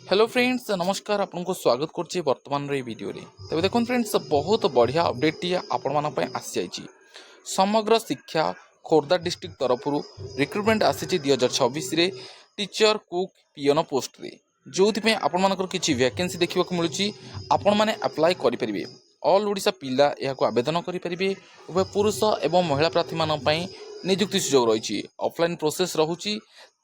Hello friends नमस्कार आपको स्वागत करछि वर्तमान रे वीडियो रे। तबे देखुन फ्रेंड्स बहुत बढ़िया अपडेट टी आपण माना पय आसी जाइछि। समग्र शिक्षा खोर्धा डिस्ट्रिक्ट तरफ रिक्रुटमेंट आसी 2026 रे टीचर कुक पियन पोस्ट रे जोथि पे आपण मानकर किछि वैकेंसी देखिबा को मिलुछि। आपण माने अप्लाई करि परिबे। ऑल ओडिशा पिला एहाको आवेदन करि परिबे। उभय पुरुष एवं महिला प्रार्थी मान पय नियुक्ति सुयोग रहिछि। ऑफलाइन प्रोसेस रहुछि।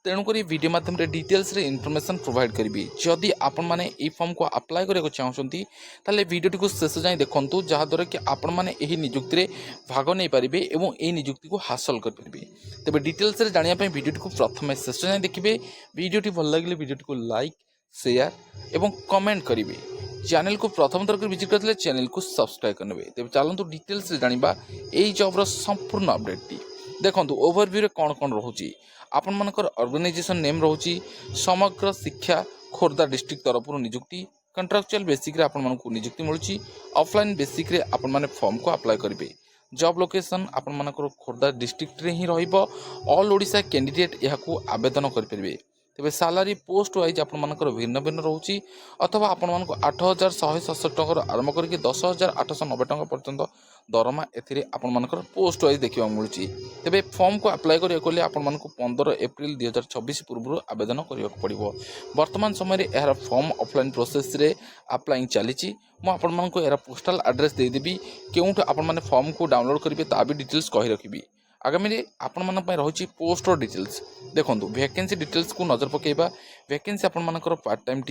तेणुक वीडियो माध्यम डिटेल्स रे इनफॉरमेशन प्रोवाइड करी। जदि आपण मैंने ये फॉर्म को अप्लाई करने चाहते ताले वीडियो को शेष जाए देखूँ जहाद्वारा कि आपण मैंने यही नियुक्ति में भाग नहीं पारे और यही नियुक्ति को हासिल करेंगे। तेज डिटेल्स रे जानापी वीडियो को प्रथम शेष जाए देखिए। वीडियो भल लगे वीडियो को लाइक शेयर और कमेंट करेंगे। चैनल को प्रथम थर विजिट करते चैनल को सब्सक्राइब करेंगे। तेज चलतु डिटेल्स जाना यही जॉब्र संपूर्ण अपडेट टी देखो। ओवरव्यू कौन कौन रोचे आपण मानकर ऑर्गेनाइजेशन नेम रोची समग्र शिक्षा खोर्धा डिस्ट्रिक्ट तरफ नियुक्ति कंट्राक्चुअल बेसिक रे आपण मानकु नियुक्ति मिलुची। ऑफलाइन बेसिक रे आपण माने फॉर्म को अप्लाई करिवे। जॉब लोकेशन आपण मानकर खोर्धा डिस्ट्रिक्ट रे ही रहिबो। ऑल ओडिशा कैंडिडेट यहाकू आवेदन करि परिबे। तेबे सैलरी पोस्ट वाइज आपण मानकर भिन्न भिन्न रोची अथवा आपण मानकु 8167 टका आरंभ करके 10890 टका पर्यंत दरमा एथिरे आपण मानकर पोस्ट वाइज देखिबा मिलुची। तेबे फॉर्म को अप्लाई करिया कोले आपण मानकु 15 एप्रिल 2026 पूर्व आवेदन करिया पड़िबो। वर्तमान समय रे एहार फॉर्म ऑफलाइन प्रोसेस रे अप्लाइंग चलीची। मु आपण मानकु एहार पोस्टल एड्रेस दे देबी केउठ आपण माने फॉर्म को डाउनलोड करिवे ता भी डिटेल्स कहि रखिबी। आगामी रे आपण मान पय रहुची पोस्ट डिटेल्स देखंतु। वैकेंसी डिटेल्स को नजर पकेबा। वैकेंसी आपण मानकर पार्ट टाइम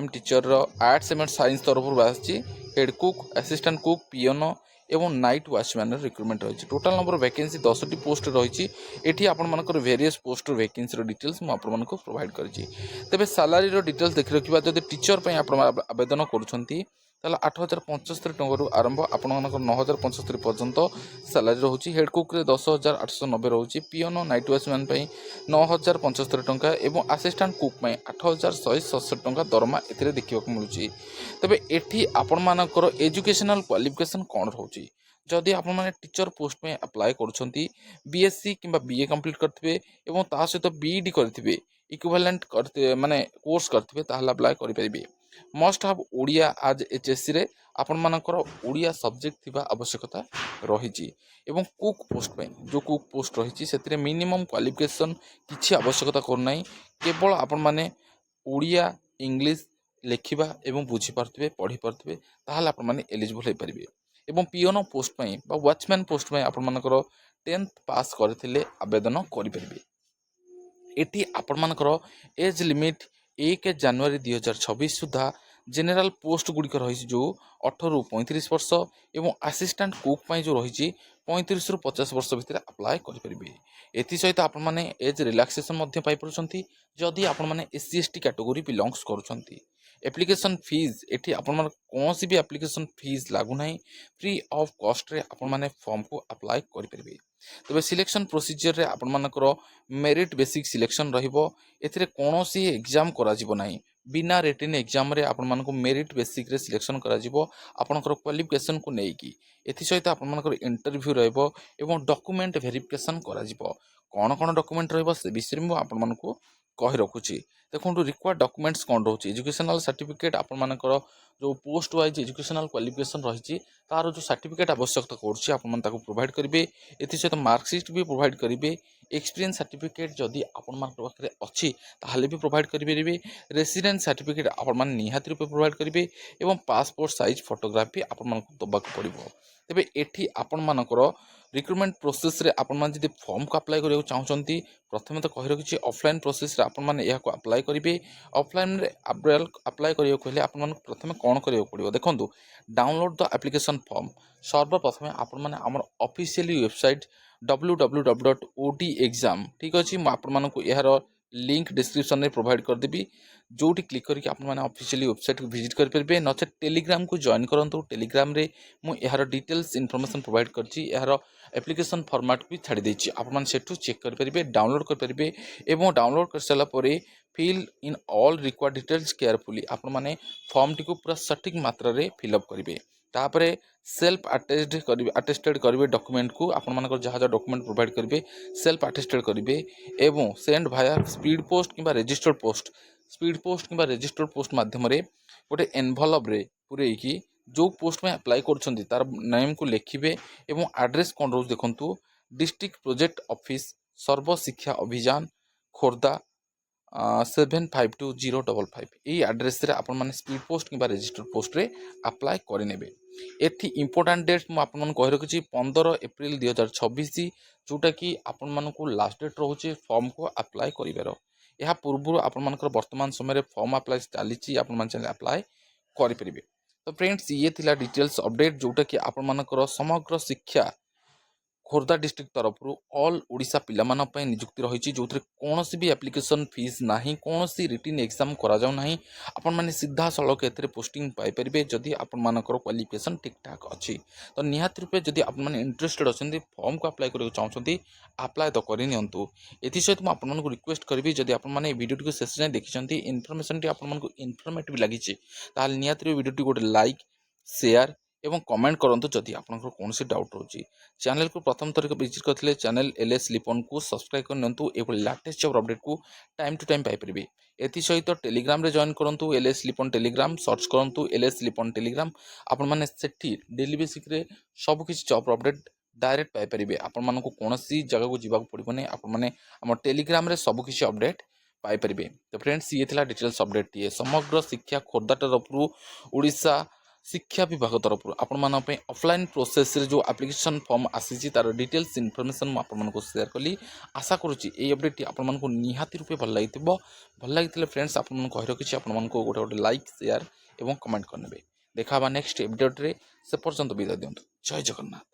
टीचर रो आर्ट्स एंड साइंस तरफ आछि। Head cook assistant cook peon एवं नाइट वॉचमैन रिक्रुटमेंट रही। टोटाल नंबर वैकेंसी 10 टी पोस्ट रही। एठी आपण मानकर वेरियस पोस्ट वैकेंसी रो डिटेल्स मु आपण मानक प्रोवाइड करछि। तेबे सैलरी रो डिटेल्स देखि रखिबा। जदि टीचर पय आपण आवेदन करूछंती ताला 8075 टंका आरंभ आपण मानकर 9075 पर्यंत सैलरी रोची। हेड कुक रे 10890 रोची। पियन नाइट वॉचमैन पय 9075 टंका एवं असिस्टेंट कुक पय 8167 टंका दरमा एथिरे देखिबा मिलुची। तबे एठी आपण मानकर एजुकेशनल क्वालिफिकेशन कोन रहउची। जदि आपण माने टीचर पोस्ट में अप्लाई करूछंती बीएससी किंबा बीए कंप्लीट करथिबे एवं ता सहित बीईडी करथिबे इक्विवेलेंट करते माने कोर्स करथिबे ताहला अप्लाई करि परिबे। मस्ट हैव ओडिया आज एचएससी रे आपण मानकर ओडिया सब्जेक्ट थिबा आवश्यकता रहिची। एवं कुक पोस्ट में जो कुक पोस्ट रहिची सेतिरे मिनिमम क्वालिफिकेशन किछि आवश्यकता करनाई। केवल आपण माने ओडिया इंग्लिश लेखिबा एवं बुझी पारथिबे पढ़ी पारथिबे ताहले आपण माने एलिजिबल होई परिबे। एवं पियन पोस्ट में बा वॉचमैन पोस्ट में आपण मानकर 10th पास करथिले आवेदन करि परिबे। एटी आपण मानकर एज लिमिट 1 जनवरी 2026 सुधा जेनेराल पोस्ट गुड़िक रही जो 18 रु 35 वर्ष एवं असिस्टेंट कुक पई जो रही 35 रु 50 वर्ष भितर अप्लाई करेंगे। एथि सहित आपण माने एज रिलैक्सेशन मध्य पाई परुछंती जदि आपण माने एससी एसटी कैटेगरी बिलोंग्स करूछंती। एप्लिकेशन फीस एठी आपण माने कोनोसी भी एप्लिकेशन फीस लागू नाही। फ्री ऑफ कॉस्ट रे आपण माने फॉर्म को अप्लाई करि परिबे। तबे सिलेक्शन प्रोसीजर रे आपण मानकर मेरिट बेसिक सिलेक्शन रहिबो। एथिरे कोनोसी एग्जाम करा जिवो नाही। बिना रिटन एग्जाम रे आपण मानको मेरिट बेसिक रे सिलेक्शन करा जिवो आपनकर क्वालिफिकेशन को नेकी। एथि सहित आपण मानकर इंटरव्यू रहइबो एवं डॉक्यूमेंट वेरिफिकेशन करा जिवो। कोन कोन डॉक्यूमेंट रहइबो से विषय में आपण मानको कहि रखुची। देखो रिक्वायर्ड डॉक्यूमेंट्स कौन रोचे एजुकेशनल सर्टिफिकेट आपण मानकर जो पोस्ट वाइज एजुकेशनल क्वालिफिकेशन रही तार जो सर्टिफिकेट आवश्यकता करुच्ची आपण माने ताको प्रोवाइड करेंगे। एथि सहित मार्कशीट भी प्रोवाइड करेंगे। एक्सपीरियंस सर्टिफिकेट जदि आपण मान पाखरे अच्छी ताहले भी प्रोवाइड करेंगे। रेसिडेंस सर्टिफिकेट आपण मान निहाती रूपे प्रोवाइड करेंगे एवं पासपोर्ट साइज फोटोग्राफी आपण मान दबाक पड़िबो। तेबे एठी आपण मानकर रिक्रुटमेंट प्रोसेस रे आपण मान जदि फॉर्म को अप्लाई करियो चाहउचंती प्रथमे तो कहि रखिछि ऑफलाइन प्रोसेस रे आपण माने याको अप्लाई करिवे। ऑफलाइन रे अप्लाई करियो कहले आपण मान प्रथमे कोन करियो पड़िबो देखंतु डाउनलोड द एप्लिकेशन फॉर्म। सर्वप्रथमे आपण माने हमर ऑफिशियली वेबसाइट www.odexam ठीक अछि म आपण मानकु यार लिंक डिस्क्रिप्शन रे प्रोवाइड कर देबी जोटी क्लिक करके आपण माने ऑफिशियली वेबसाइट को विजिट कर परबे। नचे टेलीग्राम को जॉइन करंतु। टेलीग्राम रे मु यार डिटेल्स इन्फॉर्मेशन प्रोवाइड करछि। यार एप्लिकेशन फॉर्मेट भी छाड़ी देछि आपण माने सेठु चेक कर परबे डाउनलोड कर परबे एवं डाउनलोड कर सला परे fill in all required details carefully आपण माने फॉर्म टी को पूरा सटीक मात्रा रे फिल अप करिवे। तापरे सेल्फ अटेस्टेड करेंगे डॉक्यूमेंट को आपण मानकर जहाँ जहाँ डॉक्यूमेंट प्रोवाइड करेंगे सेल्फ अटेस्टेड करेंगे एवं सेंड भाया स्पीड पोस्ट किंबा रजिस्टर्ड पोस्ट स्पीड पोस्ट कि रेजिस्टर्ड पोस्ट मध्यम गोटे एनभलप रे पूरेकी जो पोस्ट में अप्लाई कर तार नेम को लिखिए और एड्रेस कौन रोज देखु district project office Sarva Shiksha Abhiyan Khordha 752055 यही आड्रेस आपण मैंने स्पीड पोस्ट कि रेजिस्टर्ड पोस्ट रे अप्लाई करेंगे। एठी इंपोर्टाट डेट मुझे कही रखी 15 एप्रिल 2026 जोटा कि आपण मानक लास्ट डेट रोचे फॉर्म को अप्लाई कर यह पूर्व आपण वर्तमान समय फॉर्म अप्लाई चली अप्लाई करेंगे। तो फ्रेंड्स ये थिला डिटेल्स अपडेट जोटा कि आपण मानकर समग्र शिक्षा खोर्धा डिस्ट्रिक्ट तरफ ऑल ओडिशा पिला नियुक्ति रही जो कौन भी एप्लिकेशन फीस ना कौन रिटिन एग्जाम करा नहीं आपण मैंने सीधा सड़क ए पोस्टिंग पाइपर जदि आपण क्वालिफिकेशन ठीक ठाक अच्छी तो निहाती रूपे जदि आप इंटरेस्टेड अच्छे फॉर्म को अप्लाई करने चाहते अप्लाई तो करनी एसत मुझे रिक्वेस्ट करी जदि आपने वीडियो को शेष जाए देखी इनफर्मेशन टी आपको इनफर्मेटिव लगी निहाती वीडियो गोटे लाइक शेयर एवं कमेंट करंतु जदि आपनकर कौन सी डाउट रोची चैनल को प्रथम थर विजिट करथिले चैनल एलएस लिपन को सब्सक्राइब करनंतु एवं लेटेस्ट जॉब अपडेट को टाइम टू टाइम पाई परिबे। एथि सहित टेलीग्राम रे जॉइन करंतु एलएस लिपन टेलीग्राम सर्च करंतु एलएस लिपन टेलीग्राम आपण माने सेठी डेली बेसिक रे सब किछि जॉब अपडेट डायरेक्ट पाई परिबे। आपण मानको कोनोसी जगह को जीवा पड़िबने आपण माने हम टेलीग्राम रे सब किछि अपडेट पाई परिबे। तो फ्रेंड्स ये थिला डिटेल्स अपडेट ये समग्र शिक्षा खोर्धा तरफ ओडिशा शिक्षा विभाग तरफ आपण ऑफलाइन प्रोसेस रे जो एप्लिकेशन फॉर्म आसी तार डिटेल्स इनफॉरमेशन आपण शेयर कली आशा करुच्ची ये अपडेट आपण निहाती रूपे भल लगी फ्रेंड्स आपण कही रखी आपण गोटे गोटे लाइक शेयर एवं कमेंट करने देखा नेक्स्ट अपडेट रे से पर्यंत विदा दिंतु। जय जगन्नाथ।